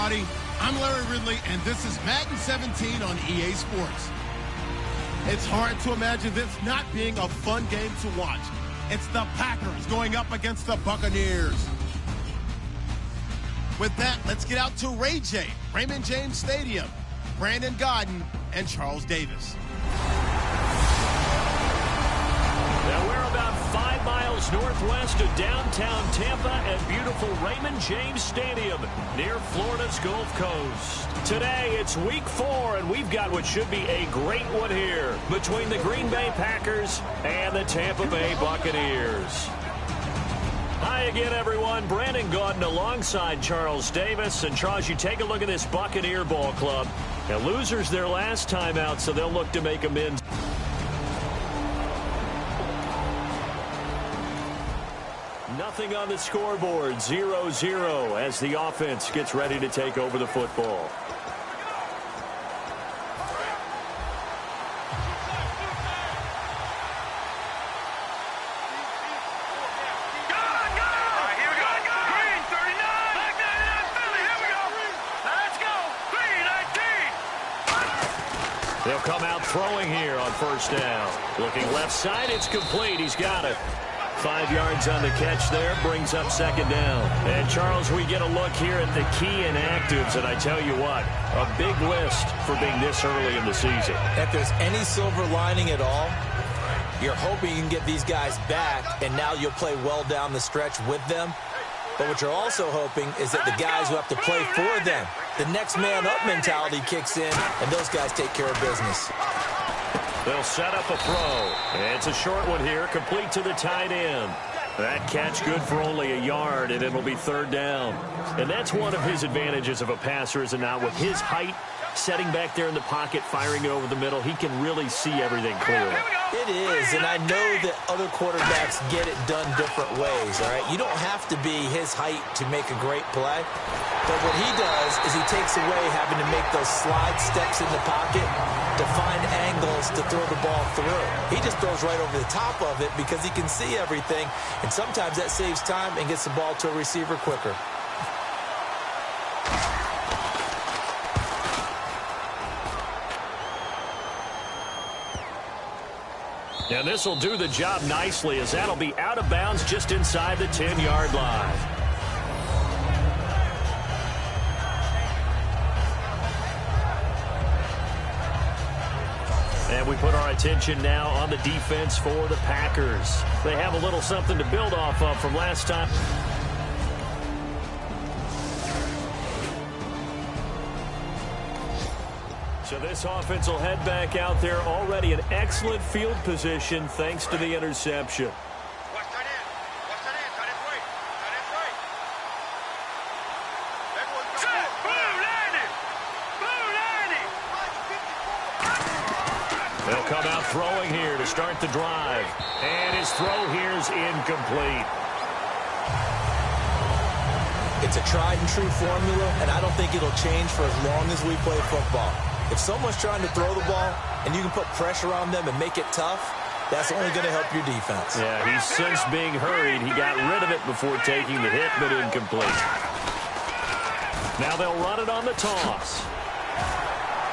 everybody. I'm Larry Ridley, and this is Madden 17 on EA Sports. It's hard to imagine this not being a fun game to watch. It's the Packers going up against the Buccaneers. With that, let's get out to Raymond James Stadium, Brandon Gaudin, and Charles Davis. Now we're about 5 miles northwest of downtown Tampa at beautiful Raymond James Stadium near Florida's Gulf Coast. Today it's week 4, and we've got what should be a great one here between the Green Bay Packers and the Tampa Bay Buccaneers. Hi again, everyone. Brandon Gaudin alongside Charles Davis. And Charles, you take a look at this Buccaneer ball club. Now, losers their last time out, so they'll look to make amends. Nothing on the scoreboard, 0-0 as the offense gets ready to take over the football. They'll come out throwing here on first down. Looking left side, it's complete. He's got it. 5 yards on the catch there, brings up second down. And, Charles, we get a look here at the key inactives, and I tell you what, a big list for being this early in the season. If there's any silver lining at all, you're hoping you can get these guys back, and now you'll play well down the stretch with them. But what you're also hoping is that the guys who have to play for them, the next man up mentality kicks in, and those guys take care of business. They'll set up a throw. And it's a short one here, complete to the tight end. That catch good for only a yard, and it'll be third down. And that's one of his advantages of a passer, is it not? With his height, setting back there in the pocket, firing it over the middle, he can really see everything clearly. It is, and I know that other quarterbacks get it done different ways, all right? You don't have to be his height to make a great play. But what he does is he takes away having to make those slide steps in the pocket to find angles to throw the ball through. He just throws right over the top of it because he can see everything, and sometimes that saves time and gets the ball to a receiver quicker. And this will do the job nicely, as that'll be out of bounds just inside the 10-yard line. And we put our attention now on the defense for the Packers. They have a little something to build off of from last time. So this offense will head back out there, already in excellent field position thanks to the interception. They'll come out throwing here to start the drive. And his throw here is incomplete. It's a tried and true formula, and I don't think it'll change for as long as we play football. If someone's trying to throw the ball and you can put pressure on them and make it tough, that's only going to help your defense. Yeah, he's since being hurried. He got rid of it before taking the hit, but incomplete. Now they'll run it on the toss.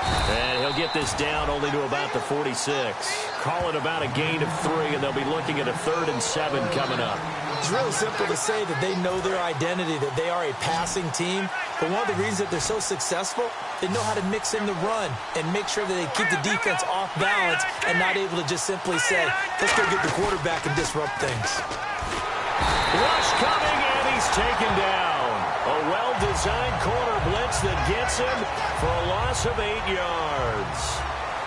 And he'll get this down only to about the 46. Call it about a gain of 3, and they'll be looking at a 3rd and 7 coming up. It's really simple to say that they know their identity, that they are a passing team. But one of the reasons that they're so successful, they know how to mix in the run and make sure that they keep the defense off balance and not able to just simply say, let's go get the quarterback and disrupt things. Rush coming, and he's taken down. A well-designed corner blitz that gets him for a loss of 8 yards.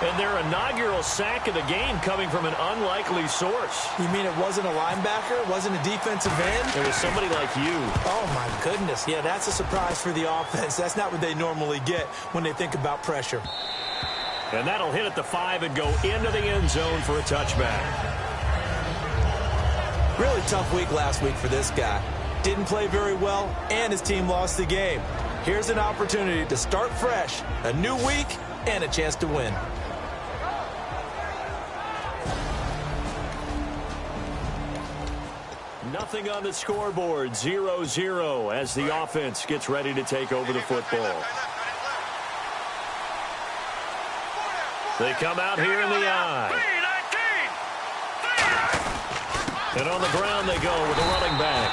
And their inaugural sack of the game coming from an unlikely source. You mean it wasn't a linebacker? It wasn't a defensive end? It was somebody like you. Oh, my goodness. Yeah, that's a surprise for the offense. That's not what they normally get when they think about pressure. And that'll hit at the 5 and go into the end zone for a touchback. Really tough week last week for this guy. Didn't play very well, and his team lost the game. Here's an opportunity to start fresh, a new week, and a chance to win. Nothing on the scoreboard, 0-0 as the offense gets ready to take over the football. They come out here in the I. And on the ground they go with a running back.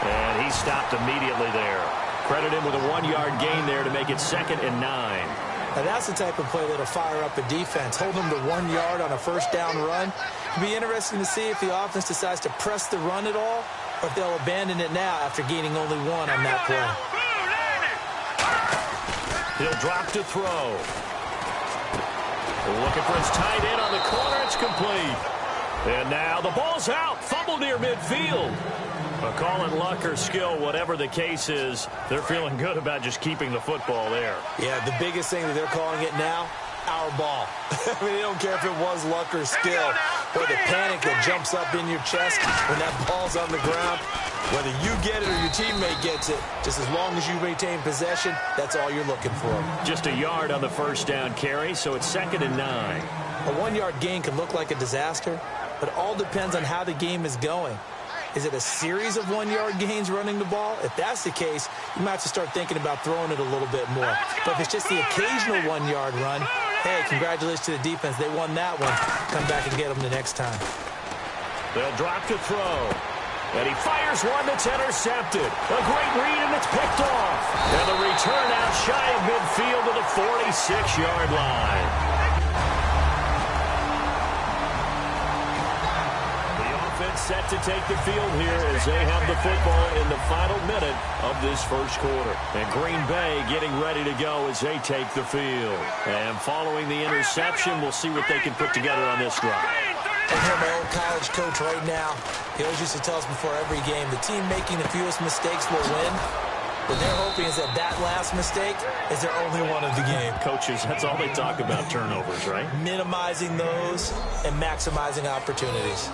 And he stopped immediately there. Credit him with a 1-yard gain there to make it 2nd and 9. Now that's the type of play that'll fire up a defense. Hold them to 1 yard on a first down run. It'll be interesting to see if the offense decides to press the run at all, or if they'll abandon it now after gaining only 1 on that play. He'll drop to throw. Looking for his tight end on the corner. It's complete. And now the ball's out. Fumble near midfield. Call it luck or skill, whatever the case is, they're feeling good about just keeping the football there. Yeah, the biggest thing that they're calling it now, our ball. I mean, they don't care if it was luck or skill, or the panic that jumps up in your chest when that ball's on the ground. Whether you get it or your teammate gets it, just as long as you maintain possession, that's all you're looking for. Just a yard on the first down carry, so it's 2nd and 9. A 1-yard gain can look like a disaster, but it all depends on how the game is going. Is it a series of 1-yard gains running the ball? If that's the case, you might have to start thinking about throwing it a little bit more. But if it's just the occasional 1-yard run, hey, congratulations to the defense. They won that one. Come back and get them the next time. They'll drop to throw. And he fires one that's intercepted. A great read, and it's picked off. And the return out shy of midfield to the 46-yard line. Set to take the field here as they have the football in the final minute of this first quarter. And Green Bay getting ready to go as they take the field. And following the interception, we'll see what they can put together on this drive. I hear my old college coach right now. He always used to tell us before every game, the team making the fewest mistakes will win. What they're hoping is that that last mistake is their only one of the game. Coaches, that's all they talk about, turnovers, right? Minimizing those and maximizing opportunities.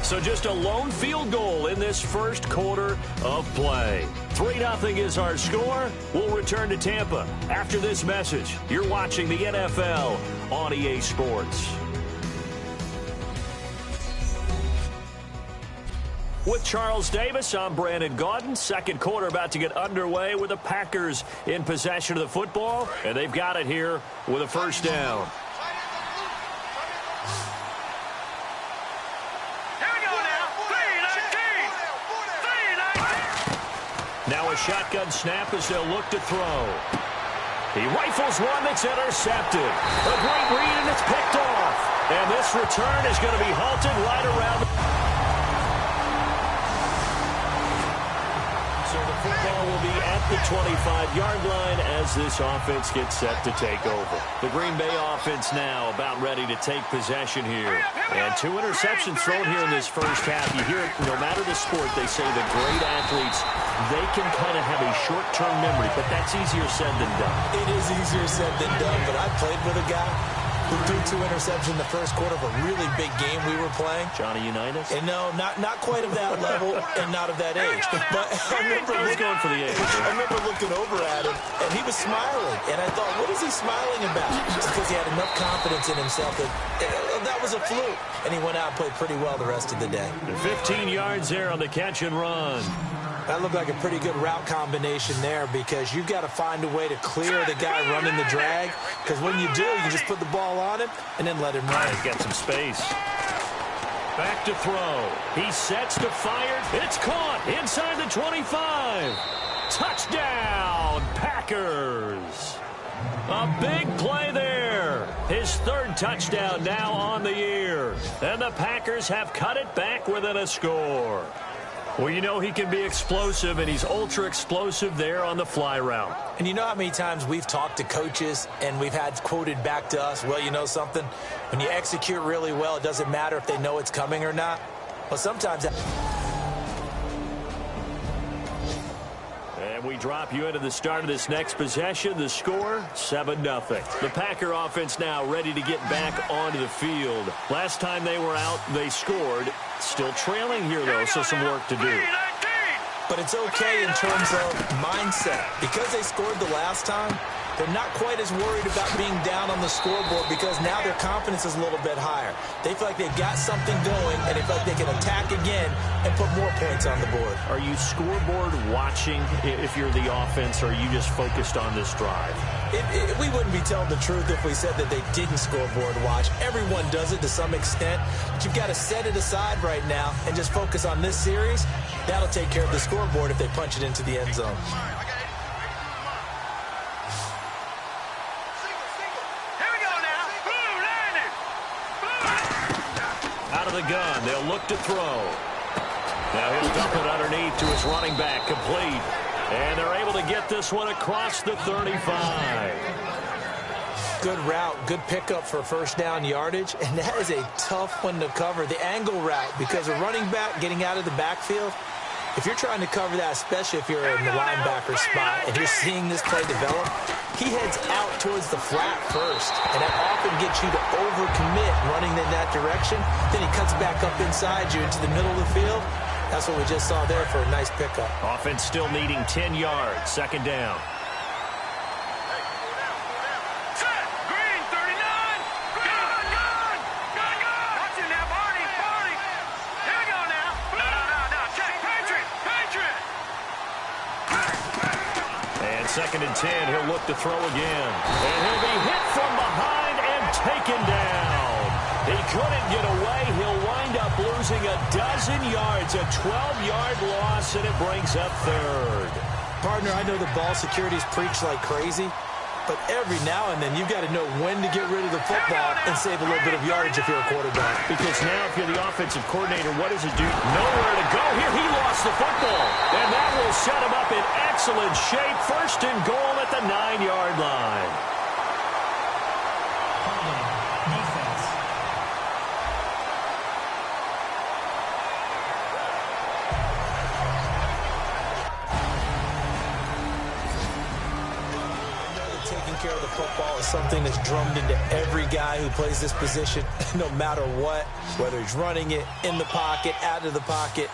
So just a lone field goal in this first quarter of play. 3-0 is our score. We'll return to Tampa after this message. You're watching the NFL on EA Sports. With Charles Davis, I'm Brandon Gaudin. Second quarter about to get underway with the Packers in possession of the football. And they've got it here with a first down. Now a shotgun snap as they'll look to throw. He rifles one that's intercepted. A great read, and it's picked off. And this return is going to be halted right around. So the football will be at the 25-yard line as this offense gets set to take over. The Green Bay offense now about ready to take possession here. And 2 interceptions thrown here in this first half. You hear it, no matter the sport, they say the great athletes, they can kind of have a short-term memory, but that's easier said than done. It is easier said than done, but I played with a guy who threw 2 interceptions in the first quarter of a really big game we were playing. Johnny Unitas? And no, not quite of that level and not of that age. But I remember going for the age. I remember looking over at him, and he was smiling. And I thought, what is he smiling about? Just because he had enough confidence in himself that that was a fluke. And he went out and played pretty well the rest of the day. 15 yards there on the catch and run. That looked like a pretty good route combination there because you've got to find a way to clear the guy running the drag. Because when you do, you can just put the ball on him and then let him run. He's got some space. Back to throw. He sets to fire. It's caught inside the 25. Touchdown, Packers. A big play there. His 3rd touchdown now on the year. And the Packers have cut it back within a score. Well, you know he can be explosive, and he's ultra-explosive there on the fly route. And you know how many times we've talked to coaches and we've had quoted back to us, well, you know something? When you execute really well, it doesn't matter if they know it's coming or not. Well, sometimes... And we drop you into the start of this next possession. The score, 7-0. The Packer offense now ready to get back onto the field. Last time they were out, they scored. Still trailing here, though, so some work to do. But it's okay in terms of mindset. Because they scored the last time, they're not quite as worried about being down on the scoreboard because now their confidence is a little bit higher. They feel like they've got something going, and they feel like they can attack again and put more points on the board. Are you scoreboard watching if you're the offense, or are you just focused on this drive? We wouldn't be telling the truth if we said that they didn't scoreboard watch. Everyone does it to some extent, but you've got to set it aside right now and just focus on this series. That'll take care of the scoreboard if they punch it into the end zone. Out of the gun, they'll look to throw. Now he'll dump it underneath to his running back, complete. And they're able to get this one across the 35. Good route, good pickup for first down yardage, and that is a tough one to cover. The angle route, because a running back getting out of the backfield, if you're trying to cover that, especially if you're in the linebacker spot and you're seeing this play develop, he heads out towards the flat first, and that often gets you to overcommit running in that direction. Then he cuts back up inside you into the middle of the field. That's what we just saw there for a nice pickup. Offense still needing 10 yards, second down. Second and 10, he'll look to throw again. And he'll be hit from behind and taken down. He couldn't get away. He'll wind up losing a dozen yards, a 12-yard loss, and it brings up third. Partner, I know the ball security is preached like crazy, but every now and then you've got to know when to get rid of the football and save a little bit of yardage if you're a quarterback. Because now if you're the offensive coordinator, what does it do? Nowhere to go. Here he lost the football. And that will set him up in excellent shape. First and goal at the 9-yard line. Defense. Taking care of the football is something that's drummed into every guy who plays this position, no matter what, whether he's running it, in the pocket, out of the pocket.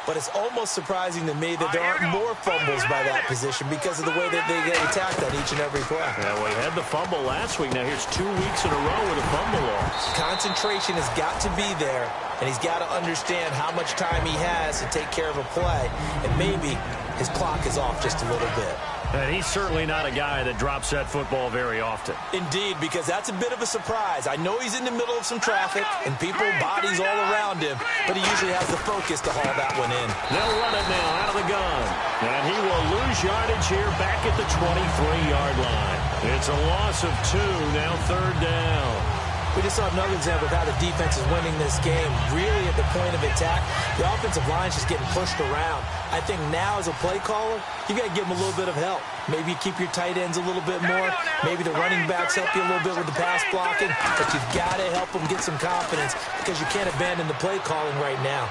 But it's almost surprising to me that there aren't more fumbles by that position because of the way that they get attacked on each and every play. Yeah, well, he had the fumble last week. Now here's 2 weeks in a row with a fumble loss. Concentration has got to be there, and he's got to understand how much time he has to take care of a play, and maybe his clock is off just a little bit. And he's certainly not a guy that drops that football very often. Indeed, because that's a bit of a surprise. I know he's in the middle of some traffic and people, bodies all around him, but he usually has the focus to haul that one in. They'll run it now out of the gun. And he will lose yardage here back at the 23-yard line. It's a loss of 2, now third down. We just saw another example of how the defense is winning this game. Really at the point of attack, the offensive line's just getting pushed around. I think now as a play caller, you got to give them a little bit of help. Maybe you keep your tight ends a little bit more. Maybe the running backs help you a little bit with the pass blocking. But you've got to help them get some confidence because you can't abandon the play calling right now.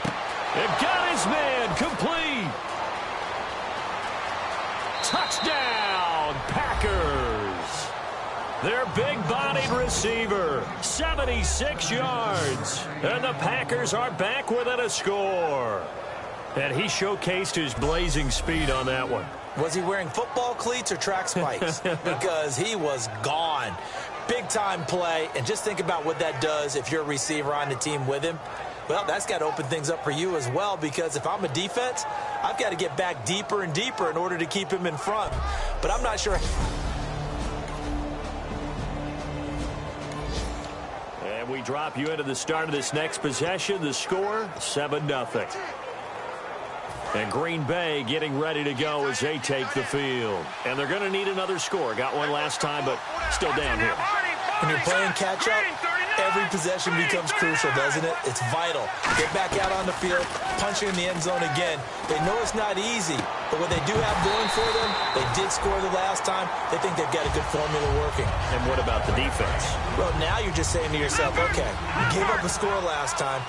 They've got his man complete. Touchdown, Packers. Their big-bodied receiver, 76 yards. And the Packers are back within a score. And he showcased his blazing speed on that one. Was he wearing football cleats or track spikes? Because he was gone. Big-time play. And just think about what that does if you're a receiver on the team with him. Well, that's got to open things up for you as well, because if I'm a defense, I've got to get back deeper and deeper in order to keep him in front. But I'm not sure. And we drop you into the start of this next possession. The score, 7-0. And Green Bay getting ready to go as they take the field. And they're going to need another score. Got one last time, but still down here. When you're playing catch-up, every possession becomes crucial, doesn't it? It's vital. Get back out on the field, punch in the end zone again. They know it's not easy, but what they do have going for them, they did score the last time. They think they've got a good formula working. And what about the defense? Well, now you're just saying to yourself, okay, you gave up a score last time.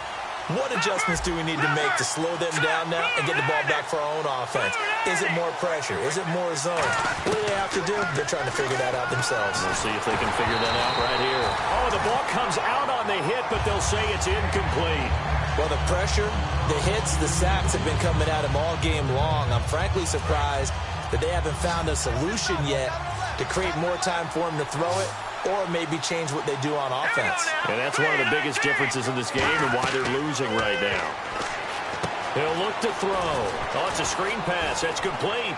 What adjustments do we need to make to slow them down now and get the ball back for our own offense? Is it more pressure? Is it more zone? What do they have to do? They're trying to figure that out themselves. We'll see if they can figure that out right here. Oh, the ball comes out on the hit, but they'll say it's incomplete. Well, the pressure, the hits, the sacks have been coming at him all game long. I'm frankly surprised that they haven't found a solution yet to create more time for him to throw it, or maybe change what they do on offense. And that's one of the biggest differences in this game and why they're losing right now. He'll look to throw. Oh, it's a screen pass. That's complete.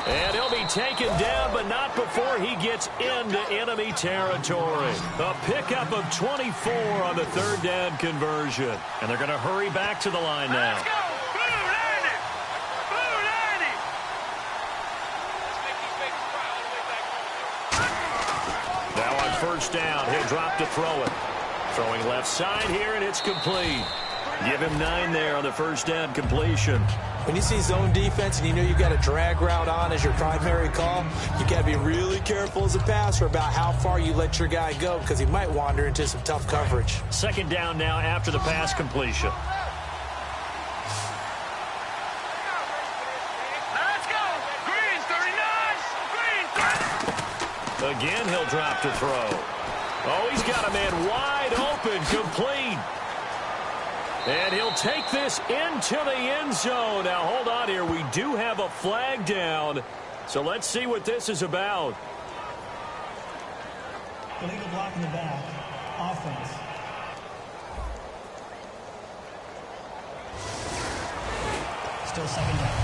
And he'll be taken down, but not before he gets into enemy territory. A pickup of 24 on the third down conversion. And they're going to hurry back to the line now. Let's go! First down. He'll drop to throw it. Throwing left side here, and it's complete. Give him 9 there on the first down completion. When you see zone defense and you know you've got a drag route on as your primary call, you got to be really careful as a passer about how far you let your guy go because he might wander into some tough coverage. Second down now after the pass completion. Let's go! Green, 39! Green, Again, he'll drop to throw. Oh, he's got a man wide open, complete. And he'll take this into the end zone. Now, hold on here. We do have a flag down. So let's see what this is about. Illegal block in the back. Offense. Still second down.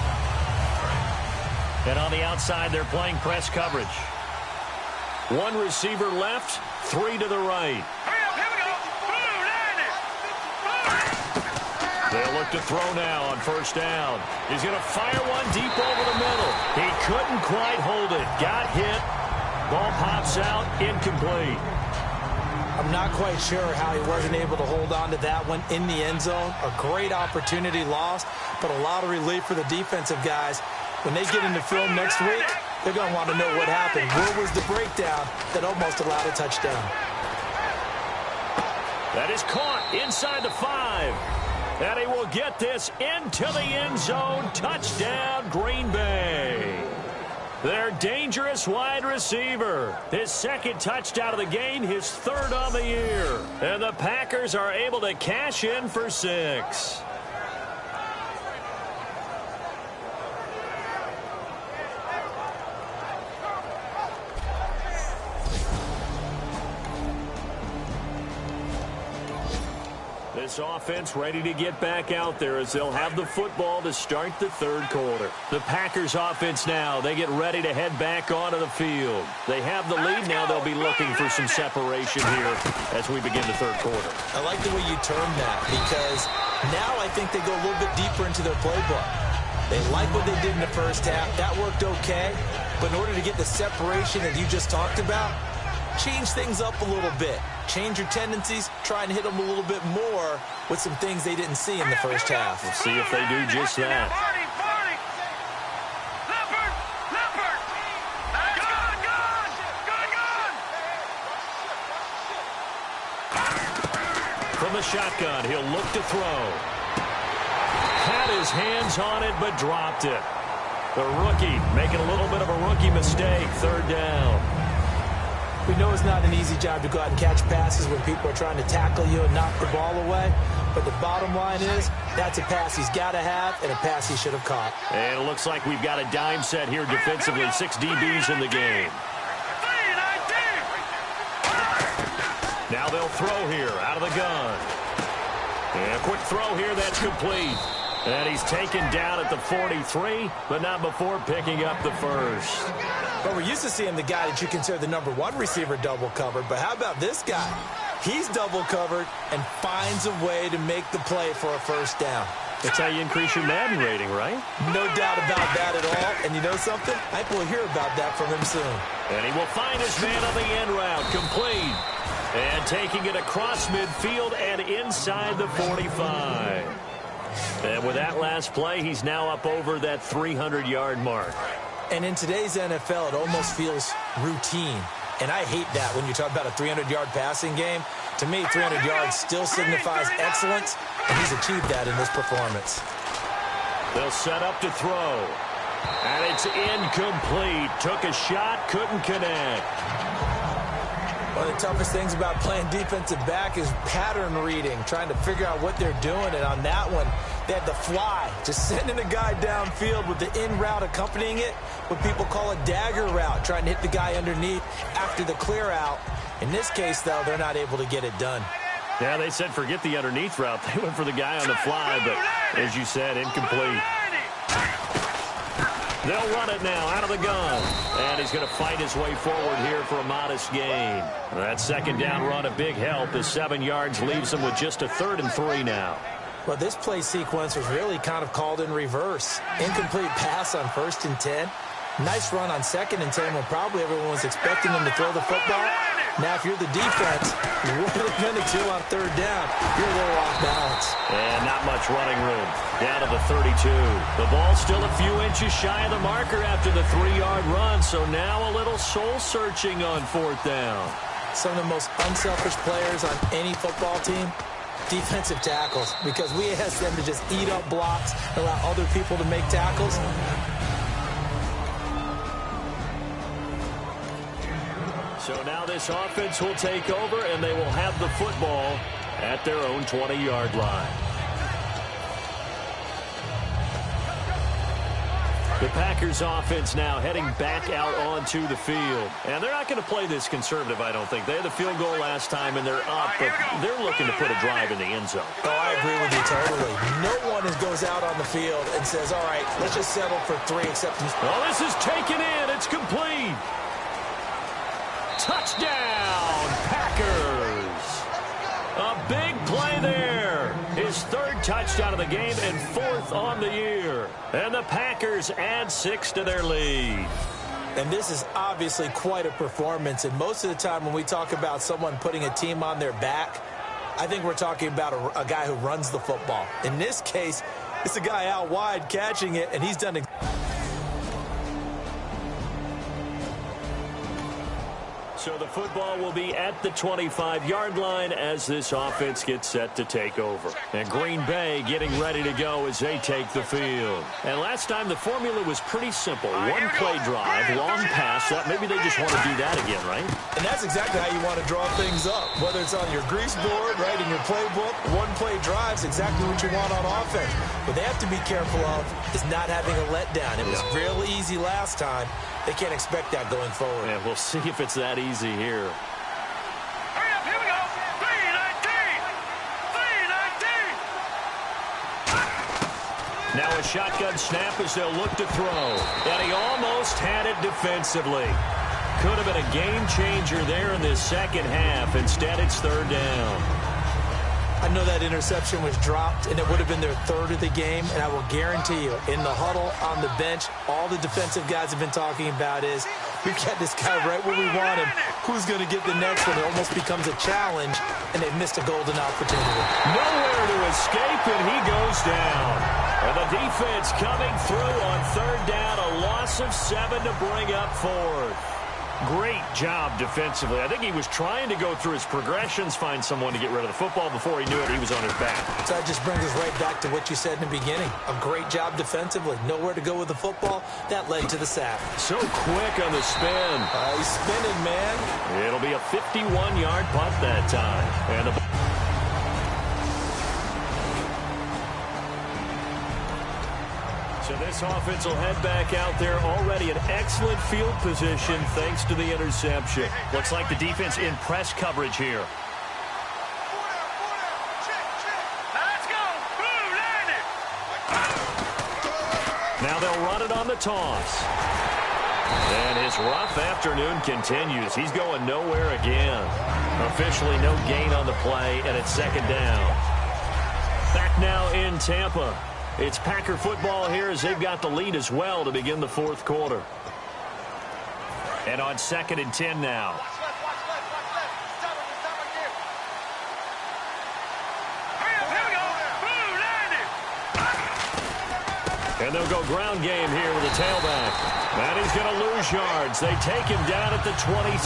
And on the outside, they're playing press coverage. 1 receiver left, 3 to the right. hurry up, here we go! They'll look to throw now on first down. He's going to fire one deep over the middle. He couldn't quite hold it. Got hit. Ball pops out, incomplete. I'm not quite sure how he wasn't able to hold on to that one in the end zone. A great opportunity lost, but a lot of relief for the defensive guys. When they get into film next week, they're going to want to know what happened. Where was the breakdown that almost allowed a touchdown? That is caught inside the 5. And he will get this into the end zone. Touchdown, Green Bay. Their dangerous wide receiver. His second touchdown of the game, his 3rd on the year. And the Packers are able to cash in for 6. This offense ready to get back out there as they'll have the football to start the 3rd quarter. The Packers offense now, they get ready to head back onto the field. They have the lead now. They'll be looking for some separation here as we begin the 3rd quarter. I like the way you term that because now I think they go a little bit deeper into their playbook. They like what they did in the first half. That worked okay. But in order to get the separation that you just talked about, change things up a little bit. Change your tendencies, try and hit them a little bit more with some things they didn't see in the first half. We'll see if they do just that. From the shotgun, he'll look to throw. Had his hands on it, but dropped it. The rookie making a little bit of a rookie mistake. 3rd down. We know it's not an easy job to go out and catch passes when people are trying to tackle you and knock the ball away. But the bottom line is, that's a pass he's got to have and a pass he should have caught. And it looks like we've got a dime set here defensively. 6 DBs in the game. Now they'll throw here out of the gun. And a quick throw here, that's complete. And he's taken down at the 43, but not before picking up the 1st. But we're used to seeing the guy that you consider the #1 receiver double covered. But how about this guy? He's double covered and finds a way to make the play for a 1st down. That's how you increase your Madden rating, right? No doubt about that at all. And you know something? I think we'll hear about that from him soon. And he will find his man on the end route, complete. And taking it across midfield and inside the 45. And with that last play, he's now up over that 300-yard mark. And in today's NFL, it almost feels routine. And I hate that when you talk about a 300-yard passing game. To me, 300 yards still signifies excellence, and he's achieved that in this performance. They'll set up to throw. And it's incomplete. Took a shot, couldn't connect. One of the toughest things about playing defensive back is pattern reading, trying to figure out what they're doing. And on that one, they had the fly, just sending a guy downfield with the in route accompanying it, what people call a dagger route, trying to hit the guy underneath after the clear out. In this case, though, they're not able to get it done. Yeah, they said forget the underneath route. They went for the guy on the fly, but as you said, incomplete. They'll run it now out of the gun. And he's going to fight his way forward here for a modest gain. That second down run, a big help. The 7 yards leaves him with just a 3rd and 3 now. Well, this play sequence was really kind of called in reverse. Incomplete pass on 1st and 10. Nice run on 2nd and 10 when probably everyone was expecting him to throw the football. Now, if you're the defense, what are they going to do on 3rd down? You're a little off balance. And not much running room. Down to the 32. The ball's still a few inches shy of the marker after the 3-yard run, so now a little soul-searching on 4th down. Some of the most unselfish players on any football team, defensive tackles, because we ask them to just eat up blocks, allow other people to make tackles. So now this offense will take over, and they will have the football at their own 20-yard line. The Packers offense now heading back out onto the field. And they're not going to play this conservative, I don't think. They had the field goal last time, and they're up, but they're looking to put a drive in the end zone. Oh, I agree with you totally. No one goes out on the field and says, all right, let's just settle for 3 except... Oh, this is taken in. It's complete. Touchdown, Packers. A big play there. His 3rd touchdown of the game and 4th on the year. And the Packers add 6 to their lead. And this is obviously quite a performance. And most of the time when we talk about someone putting a team on their back, I think we're talking about a guy who runs the football. In this case, it's a guy out wide catching it, and he's done it. So the football will be at the 25-yard line as this offense gets set to take over. And Green Bay getting ready to go as they take the field. And last time the formula was pretty simple. One play drive, long pass. That maybe they just want to do that again, right? And that's exactly how you want to draw things up. Whether it's on your grease board, right, in your playbook, one play drive's exactly what you want on offense. What they have to be careful of is not having a letdown. It was real easy last time. They can't expect that going forward. Yeah, we'll see if it's that easy here. Hurry up, here we go. 3-19. Now a shotgun snap as they'll look to throw. And he almost had it defensively. Could have been a game changer there in this second half. Instead, it's 3rd down. I know that interception was dropped, and it would have been their 3rd of the game, and I will guarantee you, in the huddle, on the bench, all the defensive guys have been talking about is, we've got this guy right where we want him. Who's going to get the next one? It almost becomes a challenge, and they've missed a golden opportunity. Nowhere to escape, and he goes down. And the defense coming through on 3rd down, a loss of 7 to bring up 4th. Great job defensively. I think he was trying to go through his progressions, find someone to get rid of the football. Before he knew it, he was on his back. So that just brings us right back to what you said in the beginning. A great job defensively. Nowhere to go with the football. That led to the sack. So quick on the spin. He's spinning, man. It'll be a 51-yard punt that time. And the So this offense will head back out there, already in excellent field position thanks to the interception. Looks like the defense in press coverage here. Let's go. Blue, land it. Now they'll run it on the toss. And his rough afternoon continues. He's going nowhere again. Officially no gain on the play, and it's 2nd down. Back now in Tampa. It's Packer football here as they've got the lead as well to begin the 4th quarter. And on 2nd and 10 now. And they'll go ground game here with a tailback. And he's going to lose yards. They take him down at the 26.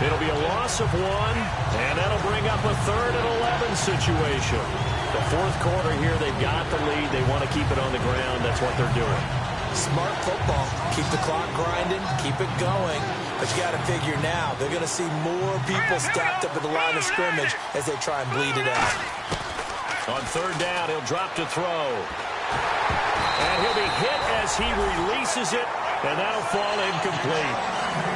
It'll be a loss of 1, and that'll bring up a 3rd and 11 situation. The fourth quarter here, they've got the lead. They want to keep it on the ground. That's what they're doing. Smart football. Keep the clock grinding. Keep it going. But you got to figure now, they're going to see more people stacked up at the line of scrimmage as they try and bleed it out. On 3rd down, he'll drop to throw. And he'll be hit as he releases it, and that'll fall incomplete.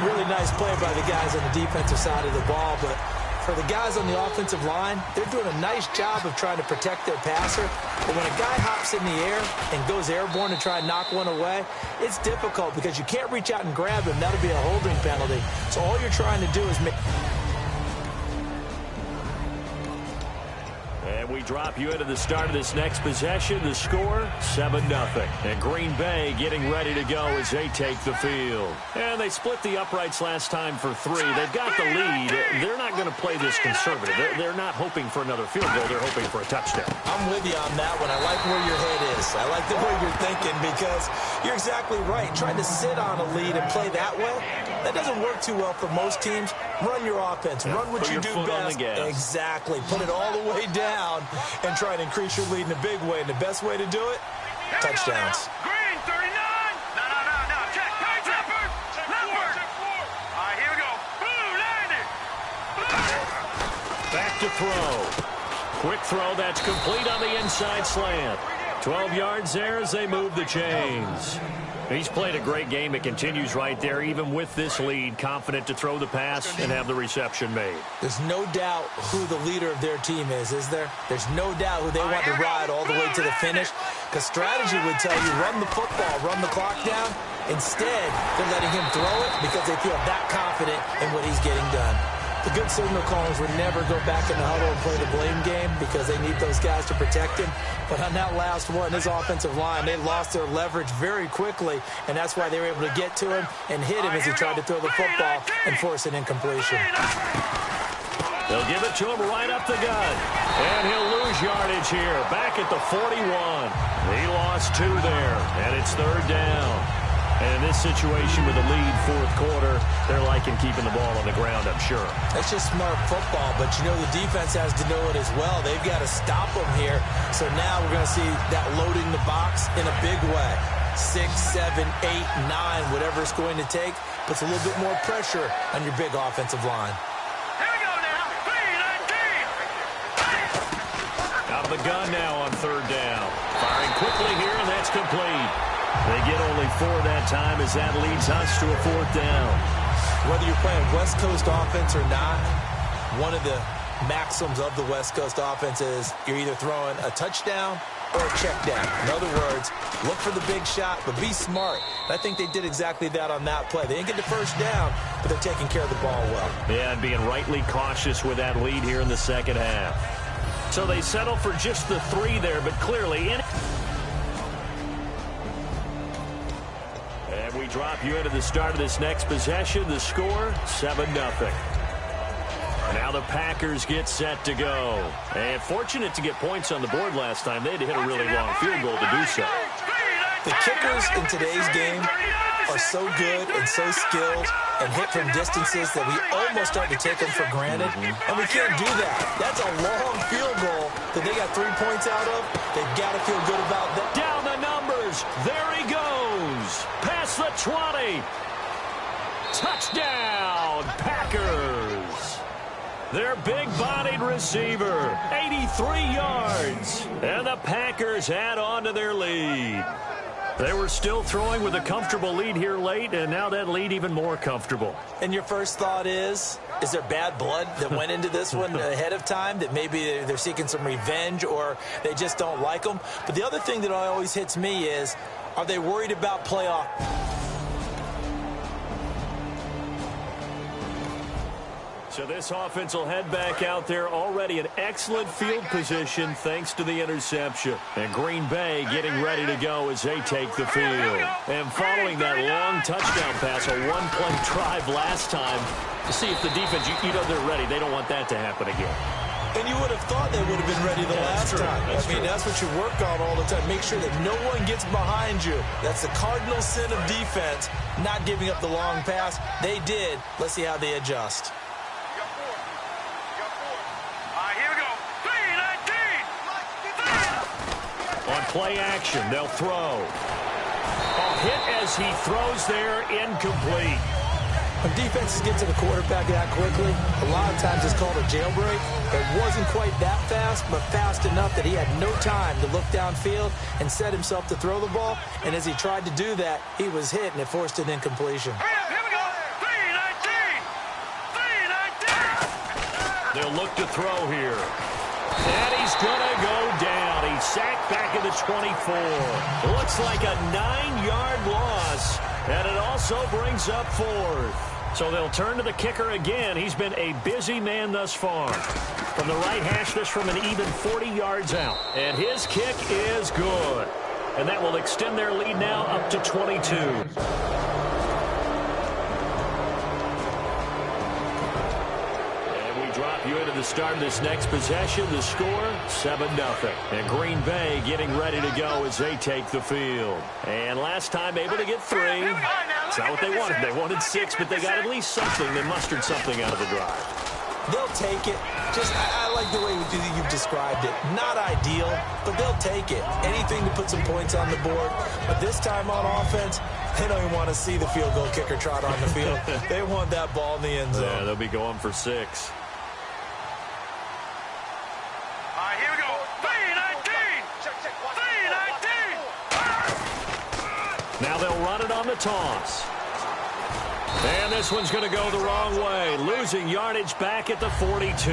Really nice play by the guys on the defensive side of the ball, but for the guys on the offensive line, they're doing a nice job of trying to protect their passer. But when a guy hops in the air and goes airborne to try and knock one away, it's difficult because you can't reach out and grab him. That'll be a holding penalty. So all you're trying to do is make... And we drop you into the start of this next possession. The score, 7-0. And Green Bay getting ready to go as they take the field. And they split the uprights last time for 3. They've got the lead. They're not going to play this conservative. They're not hoping for another field goal. They're hoping for a touchdown. I'm with you on that one. I like where your head is. I like the way you're thinking because you're exactly right. Trying to sit on a lead and play that way, that doesn't work too well for most teams. Run your offense. Run what you do best. Exactly. Put it all the way down and try and increase your lead in a big way. And the best way to do it, touchdowns. Green, 39. No. Check. Page number. All right, here we go. Blue, landed. Back to throw. Quick throw. That's complete on the inside slant. 12 yards there as they move the chains. He's played a great game. It continues right there, even with this lead, confident to throw the pass and have the reception made. There's no doubt who the leader of their team is there? There's no doubt who they want to ride all the way to the finish, because strategy would tell you run the football, run the clock down. Instead, they're letting him throw it because they feel that confident in what he's getting done. The good signal callers would never go back in the huddle and play the blame game because they need those guys to protect him. But on that last one, his offensive line, they lost their leverage very quickly, and that's why they were able to get to him and hit him as he tried to throw the football and force an incompletion. They'll give it to him right up the gut. And he'll lose yardage here. Back at the 41. He lost 2 there, and it's 3rd down. And in this situation with the lead fourth quarter, they're liking keeping the ball on the ground, I'm sure. That's just smart football, but you know the defense has to know it as well. They've got to stop them here. So now we're going to see that loading the box in a big way. 6, 7, 8, 9, whatever it's going to take, puts a little bit more pressure on your big offensive line. Here we go now. 3, 19. Out of the gun now on 3rd down. Firing quickly here, and that's complete. They get only 4 that time as that leads us to a 4th down. Whether you're playing West Coast offense or not, one of the maxims of the West Coast offense is you're either throwing a touchdown or a check down. In other words, look for the big shot, but be smart. And I think they did exactly that on that play. They didn't get the first down, but they're taking care of the ball well. Yeah, and being rightly cautious with that lead here in the second half. So they settle for just the 3 there, but clearly in. And we drop you into the start of this next possession. The score, 7-0. Now the Packers get set to go. And fortunate to get points on the board last time. They had to hit a really long field goal to do so. The kickers in today's game are so good and so skilled and hit from distances that we almost start to take them for granted. And we can't do that. That's a long field goal that they got 3 points out of. They've got to feel good about that. Down the numbers. There he goes. Past the 20. Touchdown, Packers. Their big-bodied receiver, 83 yards. And the Packers add on to their lead. They were still throwing with a comfortable lead here late, and now that lead even more comfortable. And your first thought is there bad blood that went into this one ahead of time, that maybe they're seeking some revenge or they just don't like them? But the other thing that always hits me is, are they worried about playoff? So this offense will head back out there, already in excellent field position thanks to the interception. And Green Bay getting ready to go as they take the field. And following that long touchdown pass, a one-play drive last time, to see if the defense, you know they're ready. They don't want that to happen again. And you would have thought they would have been ready the last time. That's what you work on all the time. Make sure that no one gets behind you. That's the cardinal sin of defense, not giving up the long pass. They did. Let's see how they adjust. Here we go. 3-19. On play action, they'll throw. A hit as he throws there, incomplete. When defenses get to the quarterback that quickly, a lot of times it's called a jailbreak. It wasn't quite that fast, but fast enough that he had no time to look downfield and set himself to throw the ball. And as he tried to do that, he was hit, and it forced an incompletion. Here we go. 3-19. 3-19. They'll look to throw here. And he's going to go down. He's sacked back at the 24. Looks like a 9-yard loss. And it also brings up 4th. So they'll turn to the kicker again. He's been a busy man thus far. From the right hash, this from an even 40 yards out. And his kick is good. And that will extend their lead now up to 22. You into the start of this next possession. The score, 7-0. And Green Bay getting ready to go as they take the field. And last time able to get 3. It's not what they wanted. They wanted 6, but they got at least something. They mustered something out of the drive. They'll take it. I like the way you've described it. Not ideal, but they'll take it. Anything to put some points on the board. But this time on offense, they don't even want to see the field goal kicker trot on the field. They want that ball in the end zone. Yeah, they'll be going for 6. Here we go. 3-19. 3-19. Now they'll run it on the toss. And this one's going to go the wrong way. Losing yardage back at the 42.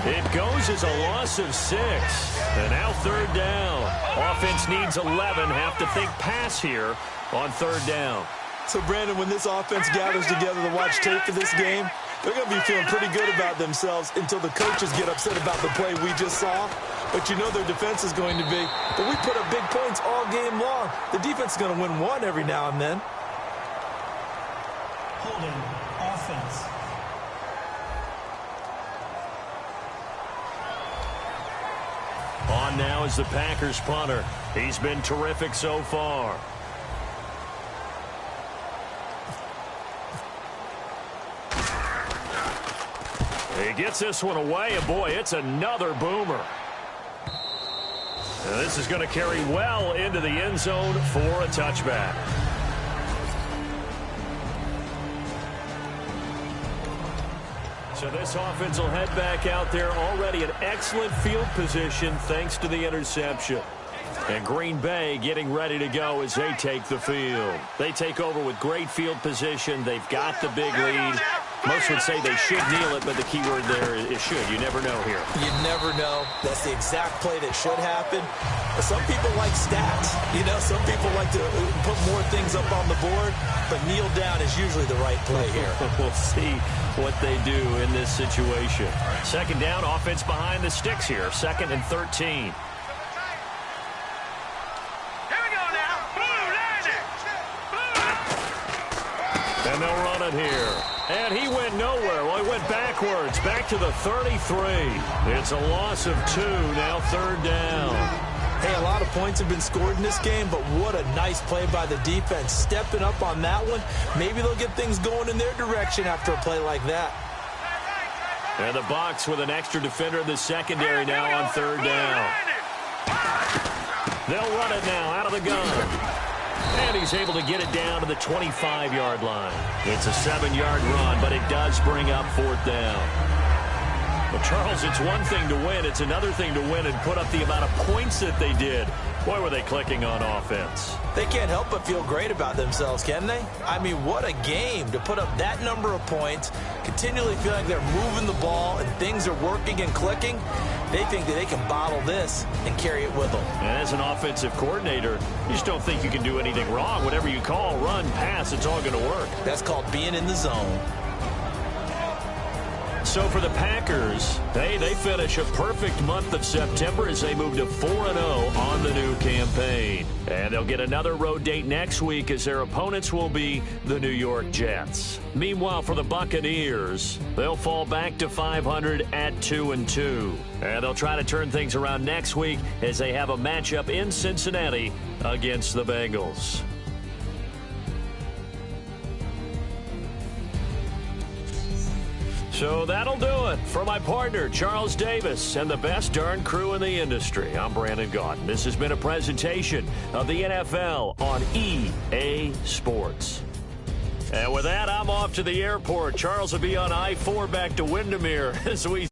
It goes as a loss of 6. And now 3rd down. Offense needs 11. Have to think pass here on 3rd down. So, Brandon, when this offense gathers together to watch tape for this game, they're going to be feeling pretty good about themselves until the coaches get upset about the play we just saw. But you know their defense is going to be, but we put up big points all game long. The defense is going to win one every now and then. Holding offense. On now is the Packers punter. He's been terrific so far. He gets this one away, and boy, it's another boomer. And this is going to carry well into the end zone for a touchback. So this offense will head back out there, already in excellent field position thanks to the interception. And Green Bay getting ready to go as they take the field. They take over with great field position. They've got the big lead. Most would say they should kneel it, but the key word there is should. You never know here. You never know. That's the exact play that should happen. But some people like stats. You know, some people like to put more things up on the board, but kneel down is usually the right play here. We'll see what they do in this situation. 2nd down, offense behind the sticks here. 2nd and 13. And they'll run it here. And he went nowhere. Well, he went backwards, back to the 33. It's a loss of 2, now 3rd down. Hey, a lot of points have been scored in this game, but what a nice play by the defense. Stepping up on that one. Maybe they'll get things going in their direction after a play like that. And the Bucs with an extra defender in the secondary now on 3rd down. They'll run it now out of the gun. And he's able to get it down to the 25-yard line. It's a 7-yard run, but it does bring up 4th down. Well, Charles, it's one thing to win. It's another thing to win and put up the amount of points that they did. Boy, were they clicking on offense. They can't help but feel great about themselves, can they? I mean, what a game to put up that number of points, continually feel like they're moving the ball and things are working and clicking. They think that they can bottle this and carry it with them. And as an offensive coordinator, you just don't think you can do anything wrong. Whatever you call, run, pass, it's all going to work. That's called being in the zone. So for the Packers, hey, they finish a perfect month of September as they move to 4-0 on the new campaign. And they'll get another road date next week as their opponents will be the New York Jets. Meanwhile, for the Buccaneers, they'll fall back to 500 at 2-2. And they'll try to turn things around next week as they have a matchup in Cincinnati against the Bengals. So that'll do it for my partner, Charles Davis, and the best darn crew in the industry. I'm Brandon Gaudin. This has been a presentation of the NFL on EA Sports. And with that, I'm off to the airport. Charles will be on I-4 back to Windermere as we